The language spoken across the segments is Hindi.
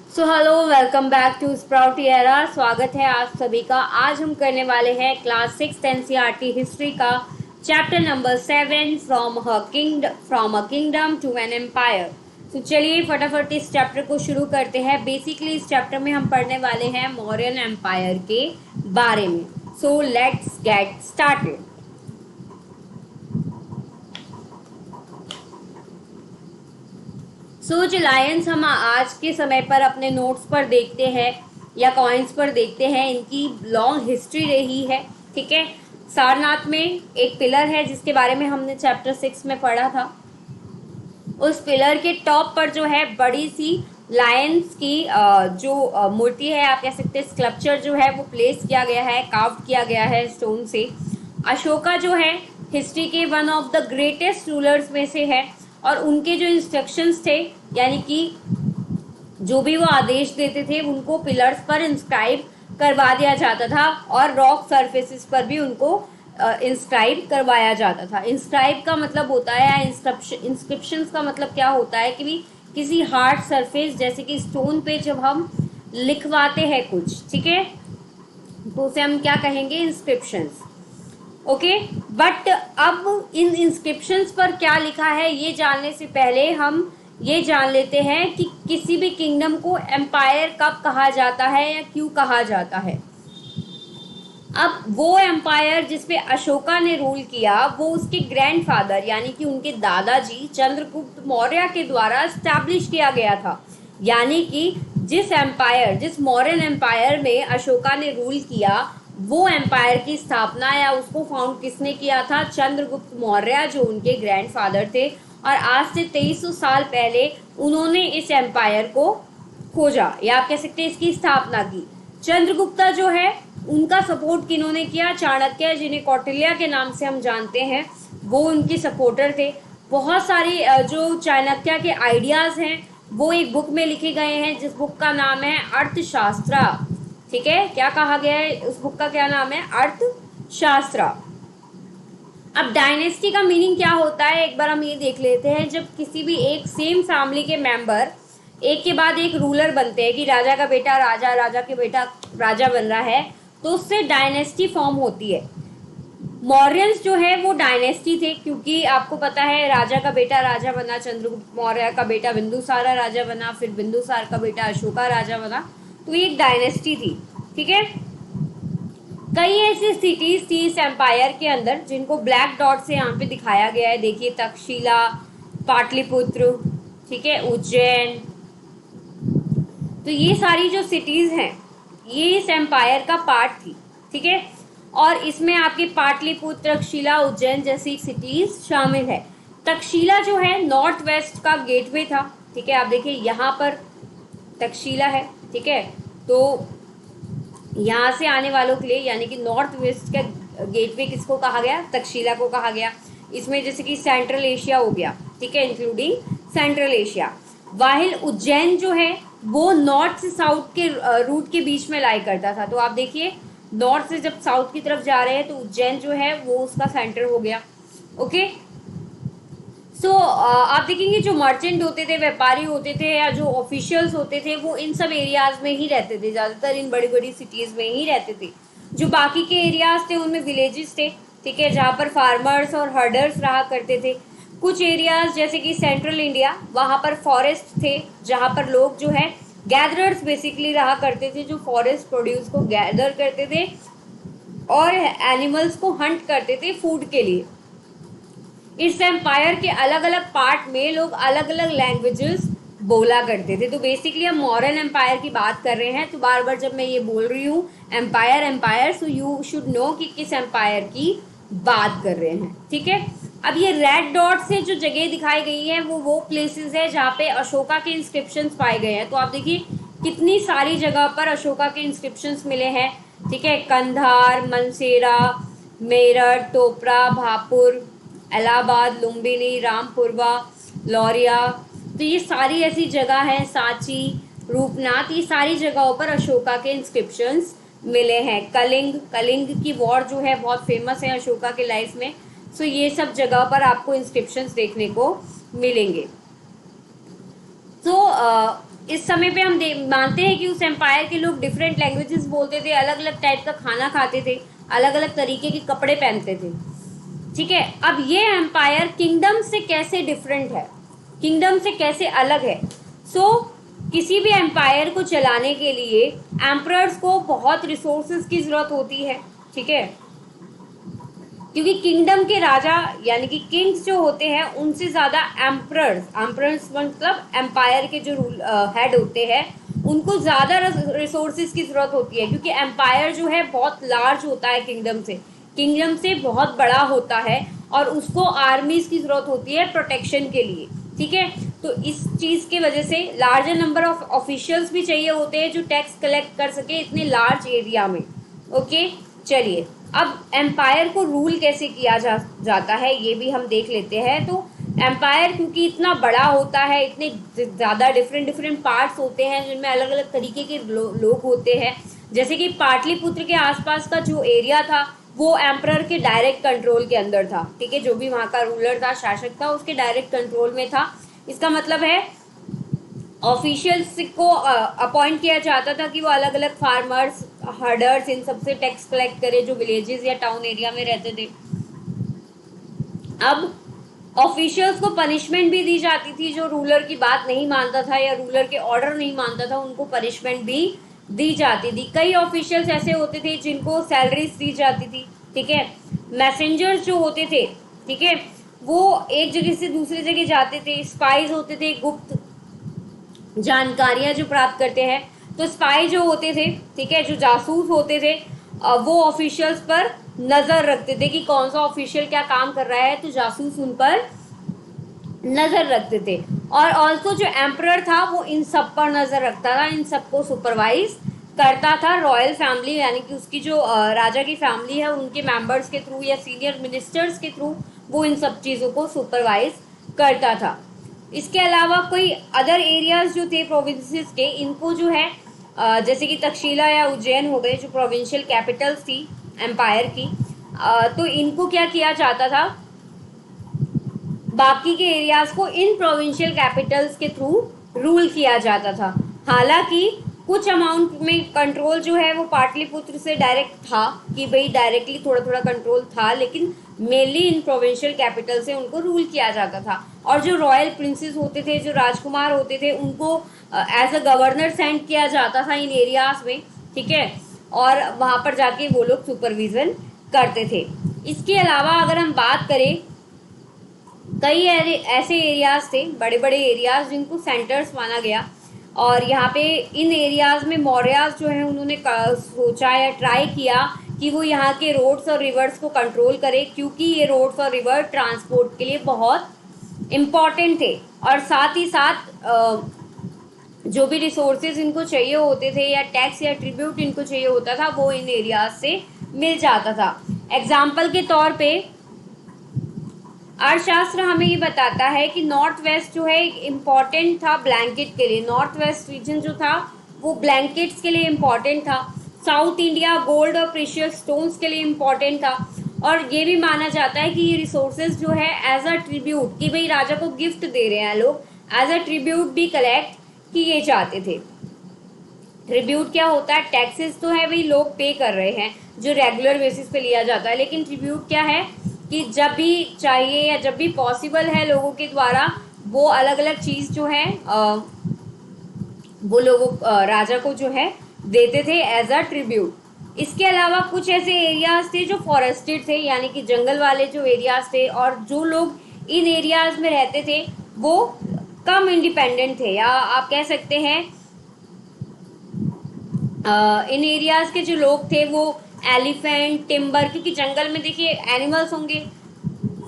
So hello, welcome back to sprout era. स्वागत है आप सभी का। आज हम करने वाले हैं क्लास 6 एनसीईआरटी हिस्ट्री का chapter number 7 from a kingdom to an empire. तो चलिए फटाफट इस चैप्टर को शुरू करते हैं। बेसिकली इस चैप्टर में हम पढ़ने वाले हैं मौर्यन एम्पायर के बारे में। So let's get started. So जो लायंस हम आज के समय पर अपने नोट्स पर देखते हैं या कॉइन्स पर देखते हैं, इनकी लॉन्ग हिस्ट्री रही है। ठीक है, सारनाथ में एक पिलर है जिसके बारे में हमने चैप्टर 6 में पढ़ा था। उस पिलर के टॉप पर जो है बड़ी सी लायंस की जो मूर्ति है, आप कह सकते हैं स्कल्पचर जो है वो प्लेस किया गया है, कार्व किया गया है स्टोन से। अशोका जो है हिस्ट्री के one of the greatest rulers में से है, और उनके जो इंस्ट्रक्शंस थे, यानी कि जो भी वो आदेश देते थे उनको पिलर्स पर इंस्क्राइब करवा दिया जाता था, और रॉक सरफेसेस पर भी उनको इंस्क्राइब करवाया जाता था। इंस्क्राइब का मतलब होता है, इंस्क्रिप्शन का मतलब क्या होता है कि भी किसी हार्ड सरफेस जैसे कि स्टोन पे जब हम लिखवाते हैं कुछ, ठीक है, तो उसे हम क्या कहेंगे, इंस्क्रिप्शंस। ओके, बट अब इन इंस्क्रिप्शंस पर क्या लिखा है ये जानने से पहले हम ये जान लेते हैं कि किसी भी किंगडम को एम्पायर कब कहा जाता है या क्यों कहा जाता है। अब वो एम्पायर जिसपे अशोका ने रूल किया वो उसके ग्रैंडफादर यानी कि उनके दादाजी चंद्रगुप्त मौर्य के द्वारा स्टैब्लिश किया गया था। यानी कि जिस मौर्यन एम्पायर में अशोका ने रूल किया, वो एम्पायर की स्थापना या उसको फाउंड किसने किया था, चंद्रगुप्त मौर्य, जो उनके ग्रैंडफादर थे। और आज से 2300 साल पहले उन्होंने इस एम्पायर को खोजा, या आप कह सकते हैं इसकी स्थापना की। चंद्रगुप्ता जो है उनका सपोर्ट किन्होंने किया, चाणक्य, जिन्हें कौटिल्य के नाम से हम जानते हैं, वो उनके सपोर्टर थे। बहुत सारी जो चाणक्य के आइडियाज हैं वो एक बुक में लिखे गए हैं, जिस बुक का नाम है अर्थशास्त्र। ठीक है, क्या कहा गया है उस बुक का, क्या नाम है, अर्थशास्त्र। अब डायनेस्टी का मीनिंग क्या होता है एक बार हम ये देख लेते हैं। जब किसी भी एक सेम फैमिली के मेंबर एक के बाद एक रूलर बनते हैं, कि राजा का बेटा राजा, राजा के बेटा राजा बन रहा है, तो उससे डायनेस्टी फॉर्म होती है। मौर्यंस जो है वो डायनेस्टी थे, क्योंकि आपको पता है राजा का बेटा राजा बना, चंद्रगुप्त मौर्य का बेटा बिंदुसारा राजा बना, फिर बिंदुसार का बेटा अशोका राजा बना, तो ये एक डायनेस्टी थी। ठीक है, कई ऐसी सिटीज थी इस एम्पायर के अंदर जिनको ब्लैक डॉट से यहाँ पे दिखाया गया है। देखिए, तक्षशिला, पाटलिपुत्र, ठीक है, उज्जैन। तो ये सारी जो सिटीज हैं ये इस एम्पायर का पार्ट थी। ठीक है, और इसमें आपके पाटलिपुत्र, तक्षशिला, उज्जैन जैसी सिटीज शामिल है। तक्षशिला जो है नॉर्थ वेस्ट का गेटवे था। ठीक है, आप देखिए यहाँ पर तक्षशिला है। ठीक है, तो यहाँ से आने वालों के लिए यानी कि नॉर्थ वेस्ट का गेटवे किसको कहा गया, तक्षशिला को कहा गया। इसमें जैसे कि सेंट्रल एशिया हो गया, ठीक है, इंक्लूडिंग सेंट्रल एशिया। वाहिल उज्जैन जो है वो नॉर्थ से साउथ के रूट के बीच में लाई करता था। तो आप देखिए, नॉर्थ से जब साउथ की तरफ जा रहे हैं तो उज्जैन जो है वो उसका सेंटर हो गया। ओके, सो आप देखेंगे जो मर्चेंट होते थे, व्यापारी होते थे, या जो ऑफिशियल्स होते थे, वो इन सब एरियाज में ही रहते थे, ज़्यादातर इन बड़ी बड़ी सिटीज़ में ही रहते थे। जो बाकी के एरियाज थे उनमें विलेजेस थे, ठीक है, जहाँ पर फार्मर्स और हर्डर्स रहा करते थे। कुछ एरियाज जैसे कि सेंट्रल इंडिया, वहाँ पर फॉरेस्ट थे, जहाँ पर लोग जो है गैदरर्स बेसिकली रहा करते थे, जो फॉरेस्ट प्रोड्यूस को गैदर करते थे और एनिमल्स को हंट करते थे फूड के लिए। इस एम्पायर के अलग अलग पार्ट में लोग अलग अलग लैंग्वेजेस बोला करते थे। तो बेसिकली हम मॉडर्न एम्पायर की बात कर रहे हैं, तो बार बार जब मैं ये बोल रही हूँ empire empire, so you should know कि किस एम्पायर की बात कर रहे हैं। ठीक है, अब ये रेड डॉट से जो जगह दिखाई गई है वो प्लेसेस है जहाँ पे अशोका के इंस्क्रिप्शंस पाए गए हैं। तो आप देखिए कितनी सारी जगह पर अशोका के इंस्क्रिप्शंस मिले हैं। ठीक है, कंधार, मनसेरा, मेरठ, टोपरा, भापुर, इलाहाबाद, लुम्बिनी, रामपुरवा, लौरिया। तो ये सारी ऐसी जगह हैं, सांची, रूपनाथ, ये सारी जगहों पर अशोका के इंस्क्रिप्शंस मिले हैं। कलिंग की वॉर जो है बहुत फेमस है अशोका के लाइफ में। सो ये सब जगह पर आपको इंस्क्रिप्शंस देखने को मिलेंगे। तो जिस समय पे हम मानते हैं कि उस एम्पायर के लोग डिफरेंट लैंग्वेजेस बोलते थे, अलग अलग टाइप का खाना खाते थे, अलग अलग तरीके के कपड़े पहनते थे। ठीक है, अब ये एम्पायर किंगडम से कैसे डिफरेंट है, किंगडम से कैसे अलग है। किसी भी एम्पायर को चलाने के लिए एम्परर्स को बहुत रिसोर्सेज की जरूरत होती है। ठीक है, क्योंकि किंगडम के राजा यानी कि किंग्स जो होते हैं उनसे ज्यादा एम्परर्स मतलब एम्पायर के जो हेड होते हैं उनको ज्यादा रिसोर्सेज की जरूरत होती है, क्योंकि एम्पायर जो है बहुत लार्ज होता है, किंगडम से बहुत बड़ा होता है और उसको आर्मीज की जरूरत होती है प्रोटेक्शन के लिए। ठीक है, तो इस चीज की वजह से लार्जर नंबर ऑफ ऑफिशियल्स भी चाहिए होते हैं जो टैक्स कलेक्ट कर सके इतने लार्ज एरिया में। ओके, चलिए अब एम्पायर को रूल कैसे किया जाता है ये भी हम देख लेते हैं। तो एम्पायर क्योंकि इतना बड़ा होता है, इतने ज़्यादा डिफरेंट पार्ट्स होते हैं जिनमें अलग अलग तरीके के लोग होते हैं। जैसे कि पाटलिपुत्र के आसपास का जो एरिया था वो एम्परर के डायरेक्ट कंट्रोल के अंदर था। ठीक है, जो भी वहाँ का रूलर था, शासक था, उसके डायरेक्ट कंट्रोल में था। इसका मतलब है ऑफिशियल्स को अपॉइंट किया जाता था कि वो अलग अलग फार्मर्स, हर्डर्स, इन सबसे टैक्स कलेक्ट करे जो विलेजेस या टाउन एरिया में रहते थे। अब ऑफिशियल्स को पनिशमेंट भी दी जाती थी, जो रूलर की बात नहीं मानता था या रूलर के ऑर्डर नहीं मानता था उनको पनिशमेंट भी दी जाती थी। कई ऑफिशियल्स ऐसे होते थे जिनको सैलरीज दी जाती थी। ठीक है, मैसेंजर्स जो होते थे, ठीक है, वो एक जगह से दूसरी जगह जाते थे। स्पाइज होते थे, गुप्त जानकारियां जो प्राप्त करते हैं। तो स्पाई जो होते थे, ठीक है, जो जासूस होते थे, वो ऑफिशियल्स पर नजर रखते थे कि कौन सा ऑफिशियल क्या काम कर रहा है, तो जासूस उन पर नजर रखते थे। और ऑल्सो जो एम्परर था वो इन सब पर नजर रखता था, इन सबको सुपरवाइज करता था। रॉयल फैमिली यानी कि उसकी जो राजा की फैमिली है उनके मेंबर्स के थ्रू या सीनियर मिनिस्टर्स के थ्रू वो इन सब चीज़ों को सुपरवाइज करता था। इसके अलावा कोई अदर एरियाज जो थे प्रोविंसेस के, इनको जो है जैसे कि तक्षशिला या उज्जैन हो गए जो प्रोविंशियल कैपिटल्स थी एम्पायर की, तो इनको क्या किया जाता था, बाकी के एरियाज को इन प्रोविंशियल कैपिटल्स के थ्रू रूल किया जाता था। हालांकि कुछ अमाउंट में कंट्रोल जो है वो पाटलिपुत्र से डायरेक्ट था कि भाई डायरेक्टली थोड़ा थोड़ा कंट्रोल था, लेकिन मेनली इन प्रोविंशियल कैपिटल से उनको रूल किया जाता था। और जो रॉयल प्रिंसेस होते थे, जो राजकुमार होते थे, उनको एज अ गवर्नर सेंड किया जाता था इन एरियाज में। ठीक है, और वहाँ पर जाके वो लोग सुपरविजन करते थे। इसके अलावा अगर हम बात करें, कई ऐसे एरियाज थे, बड़े बड़े एरियाज जिनको सेंटर्स माना गया, और यहाँ पे इन एरियाज में मौर्याज जो है उन्होंने सोचा या ट्राई किया कि वो यहाँ के रोड्स और रिवर्स को कंट्रोल करे, क्योंकि ये रोड्स और रिवर ट्रांसपोर्ट के लिए बहुत इम्पॉर्टेंट थे। और साथ ही साथ जो भी रिसोर्सेज इनको चाहिए होते थे या टैक्स या ट्रिब्यूट इनको चाहिए होता था वो इन एरियाज से मिल जाता था। एग्जाम्पल के तौर पे अर्थशास्त्र हमें ये बताता है कि नॉर्थ वेस्ट जो है एक इम्पॉर्टेंट था ब्लैंकेट के लिए। नॉर्थ वेस्ट रीजन जो था वो ब्लैंकेट्स के लिए इम्पॉर्टेंट था। साउथ इंडिया गोल्ड और प्रीशियस स्टोन्स के लिए इम्पॉर्टेंट था। और ये भी माना जाता है कि ये रिसोर्सेज जो है एज अ ट्रिब्यूट, कि भाई राजा को गिफ्ट दे रहे हैं लोग, एज अ ट्रिब्यूट भी कलेक्ट किए जाते थे। ट्रिब्यूट क्या होता है, टैक्सेस तो है भाई लोग पे कर रहे हैं जो रेगुलर बेसिस पे लिया जाता है, लेकिन ट्रिब्यूट क्या है कि जब भी चाहिए या जब भी पॉसिबल है लोगों के द्वारा वो अलग अलग चीज़ जो है वो लोगों राजा को जो है देते थे एज अ ट्रिब्यूट। इसके अलावा कुछ ऐसे एरियाज थे जो फॉरेस्टेड थे, यानी कि जंगल वाले जो एरियाज थे, और जो लोग इन एरियाज में रहते थे वो कम इंडिपेंडेंट थे, या आप कह सकते हैं इन एरियाज के जो लोग थे वो एलिफेंट, टिम्बर, क्योंकि जंगल में देखिए एनिमल्स होंगे,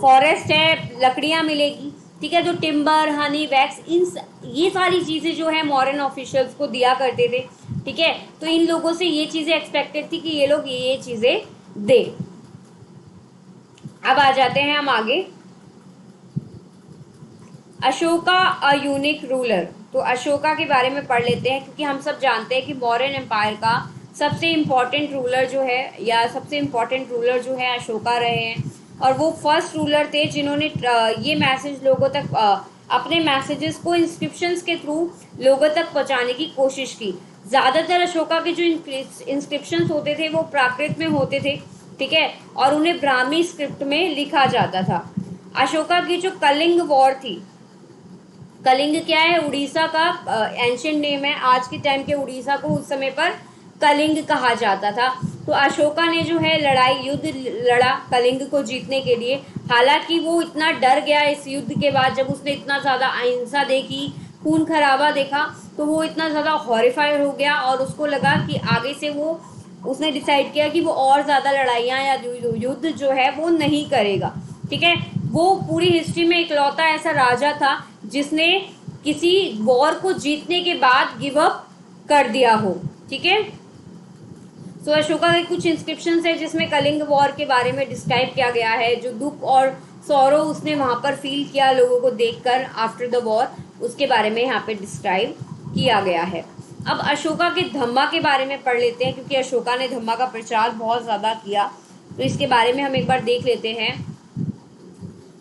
फॉरेस्ट है, लकड़ियां मिलेगी, ठीक है, तो टिम्बर, हनी, वैक्स, ये सारी चीज़ें जो है मॉडर्न ऑफिशियल्स को दिया करते थे। ठीक है, तो इन लोगों से ये चीज़ें एक्सपेक्टेड थी कि ये लोग ये चीज़ें दे। अब आ जाते हैं हम आगे, अशोका अ यूनिक रूलर। तो अशोका के बारे में पढ़ लेते हैं, क्योंकि हम सब जानते हैं कि मौर्यन एम्पायर का सबसे इम्पॉर्टेंट रूलर जो है या सबसे इम्पॉर्टेंट रूलर जो है अशोका रहे हैं। और वो फर्स्ट रूलर थे जिन्होंने ये मैसेज लोगों तक अपने मैसेजेस को इंस्क्रिप्शंस के थ्रू लोगों तक पहुंचाने की कोशिश की। ज़्यादातर अशोका के जो इंस्क्रिप्शंस होते थे वो प्राकृत में होते थे, ठीक है, और उन्हें ब्राह्मी स्क्रिप्ट में लिखा जाता था। अशोका की जो कलिंग वॉर थी, कलिंग क्या है, उड़ीसा का एंशियंट नेम है। आज के टाइम के उड़ीसा को उस समय पर कलिंग कहा जाता था। तो अशोका ने जो है युद्ध लड़ा कलिंग को जीतने के लिए। हालांकि वो इतना डर गया इस युद्ध के बाद, जब उसने इतना ज़्यादा अहिंसा देखी, खून खराबा देखा, तो वो इतना ज़्यादा हॉरिफाइड हो गया और उसको लगा कि आगे से उसने डिसाइड किया कि वो और ज़्यादा लड़ाइयाँ या युद्ध जो है वो नहीं करेगा, ठीक है। वो पूरी हिस्ट्री में इकलौता ऐसा राजा था जिसने किसी वॉर को जीतने के बाद गिव अप कर दिया हो, ठीक है। सो अशोका के कुछ इंस्क्रिप्शंस है जिसमें कलिंग वॉर के बारे में डिस्क्राइब किया गया है, जो दुख और सौरो उसने वहां पर फील किया लोगों को देखकर आफ्टर द वॉर, उसके बारे में यहाँ पे डिस्क्राइब किया गया है। अब अशोका के धम्मा के बारे में पढ़ लेते हैं, क्योंकि अशोका ने धम्मा का प्रचार बहुत ज़्यादा किया, तो इसके बारे में हम एक बार देख लेते हैं।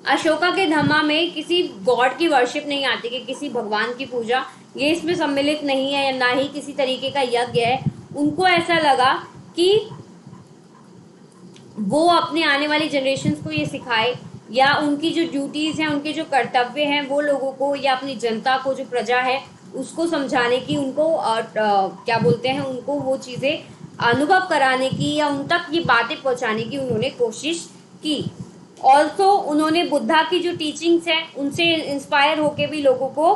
अशोका के धम्मा में किसी गॉड की वर्शिप नहीं आती, कि किसी भगवान की पूजा ये इसमें सम्मिलित नहीं है, या ना ही किसी तरीके का यज्ञ है। उनको ऐसा लगा कि वो अपने आने वाली जनरेशन्स को ये सिखाए, या उनकी जो ड्यूटीज़ हैं, उनके जो कर्तव्य हैं, वो लोगों को या अपनी जनता को, जो प्रजा है, उसको समझाने की, उनको क्या बोलते हैं, उनको वो चीज़ें अनुभव कराने की या उन तक ये बातें पहुंचाने की उन्होंने कोशिश की। ऑल्सो उन्होंने बुद्धा की जो टीचिंग्स हैं उनसे इंस्पायर होके भी लोगों को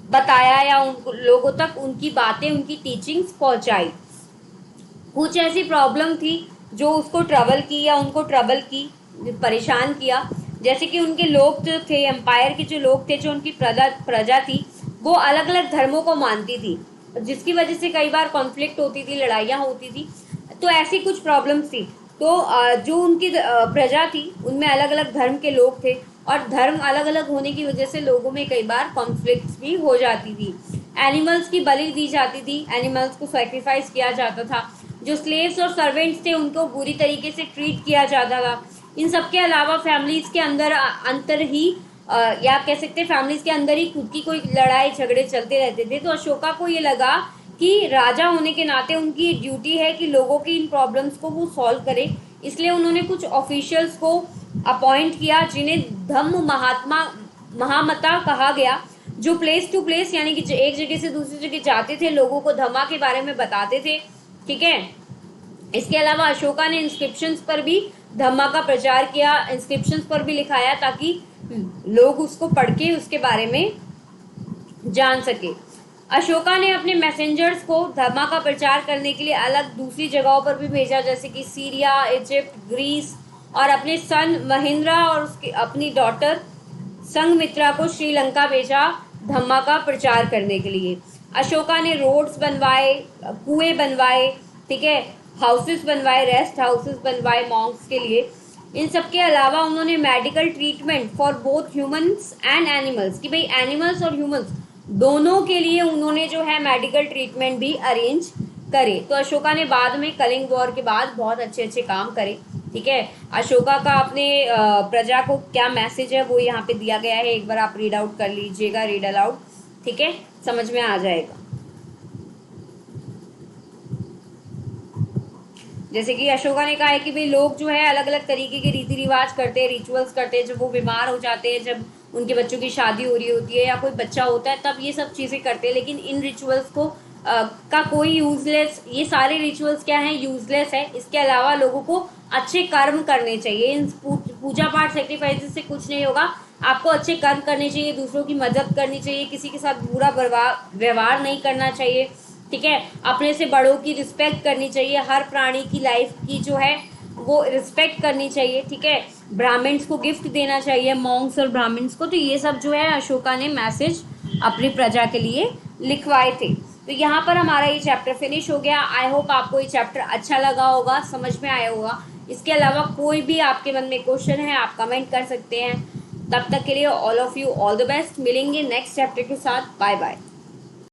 बताया, या उन लोगों तक उनकी बातें, उनकी टीचिंग्स पहुंचाई। कुछ ऐसी प्रॉब्लम थी जो उसको ट्रबल की या उनको ट्रबल की, परेशान किया, जैसे कि उनके लोग जो थे, एम्पायर के जो लोग थे, जो उनकी प्रजा थी, वो अलग अलग धर्मों को मानती थी, जिसकी वजह से कई बार कॉन्फ्लिक्ट होती थी, लड़ाइयाँ होती थी। तो ऐसी कुछ प्रॉब्लम्स थी। तो जो उनकी प्रजा थी उनमें अलग अलग धर्म के लोग थे, और धर्म अलग अलग होने की वजह से लोगों में कई बार कॉन्फ्लिक्ट्स भी हो जाती थी। एनिमल्स की बलि दी जाती थी, एनिमल्स को सेक्रीफाइस किया जाता था। जो स्लेव्स और सर्वेंट्स थे उनको बुरी तरीके से ट्रीट किया जाता था। इन सब के अलावा फैमिलीज के अंदर अंतर ही या कह सकते हैं फैमिलीज के अंदर ही खुद की कोई लड़ाई झगड़े चलते रहते थे। तो अशोका को ये लगा कि राजा होने के नाते उनकी ड्यूटी है कि लोगों की इन प्रॉब्लम्स को वो सॉल्व करे। इसलिए उन्होंने कुछ ऑफिशियल्स को अपॉइंट किया जिन्हें धम्म महामता कहा गया, जो प्लेस टू प्लेस यानी कि एक जगह से दूसरी जगह जाते थे, लोगों को धम्मा के बारे में बताते थे, ठीक है। इसके अलावा अशोका ने इंस्क्रिप्शंस पर भी धम्मा का प्रचार किया, इंस्क्रिप्शंस पर भी लिखाया ताकि लोग उसको पढ़ के उसके बारे में जान सके। अशोका ने अपने मैसेंजर्स को धम्मा का प्रचार करने के लिए अलग दूसरी जगहों पर भी भेजा, जैसे कि सीरिया, इजिप्ट, ग्रीस, और अपने सन महिंद्रा और उसकी अपनी डॉटर संघमित्रा को श्रीलंका भेजा धम्मा का प्रचार करने के लिए। अशोका ने रोड्स बनवाए, कुएं बनवाए, ठीक है, हाउसेस बनवाए, रेस्ट हाउसेस बनवाए मॉन्क्स के लिए। इन सब के अलावा उन्होंने medical treatment for both humans and animals, कि भाई एनिमल्स और ह्यूमंस दोनों के लिए उन्होंने जो है मेडिकल ट्रीटमेंट भी अरेंज करे। तो अशोका ने बाद में कलिंग वॉर के बाद बहुत अच्छे अच्छे काम करे, ठीक है। अशोका का अपने प्रजा को क्या मैसेज है वो यहाँ पे दिया गया है, एक बार आप रीड आउट कर लीजिएगा, रीड अलाउड, ठीक है, समझ में आ जाएगा। जैसे कि अशोका ने कहा है कि भाई लोग जो है अलग अलग तरीके के रीति रिवाज करते हैं, रिचुअल्स करते हैं, जब वो बीमार हो जाते हैं, जब उनके बच्चों की शादी हो रही होती है या कोई बच्चा होता है, तब ये सब चीज़ें करते हैं। लेकिन इन रिचुअल्स को का कोई यूजलेस, ये सारे रिचुअल्स क्या हैं, यूजलेस है। इसके अलावा लोगों को अच्छे कर्म करने चाहिए। इन पूजा पाठ सेक्रीफाइसेस से कुछ नहीं होगा। आपको अच्छे कर्म करने चाहिए, दूसरों की मदद करनी चाहिए, किसी के साथ बुरा व्यवहार नहीं करना चाहिए, ठीक है। अपने से बड़ों की रिस्पेक्ट करनी चाहिए, हर प्राणी की लाइफ की जो है वो रिस्पेक्ट करनी चाहिए, ठीक है। ब्राह्मण्स को गिफ्ट देना चाहिए, मॉन्क्स और ब्राह्मण्स को। तो ये सब जो है अशोका ने मैसेज अपनी प्रजा के लिए लिखवाए थे। तो यहाँ पर हमारा ये चैप्टर फिनिश हो गया। आई होप आपको ये चैप्टर अच्छा लगा होगा, समझ में आया होगा। इसके अलावा कोई भी आपके मन में क्वेश्चन है आप कमेंट कर सकते हैं। तब तक के लिए all of you all the best. मिलेंगे नेक्स्ट चैप्टर के साथ। Bye bye.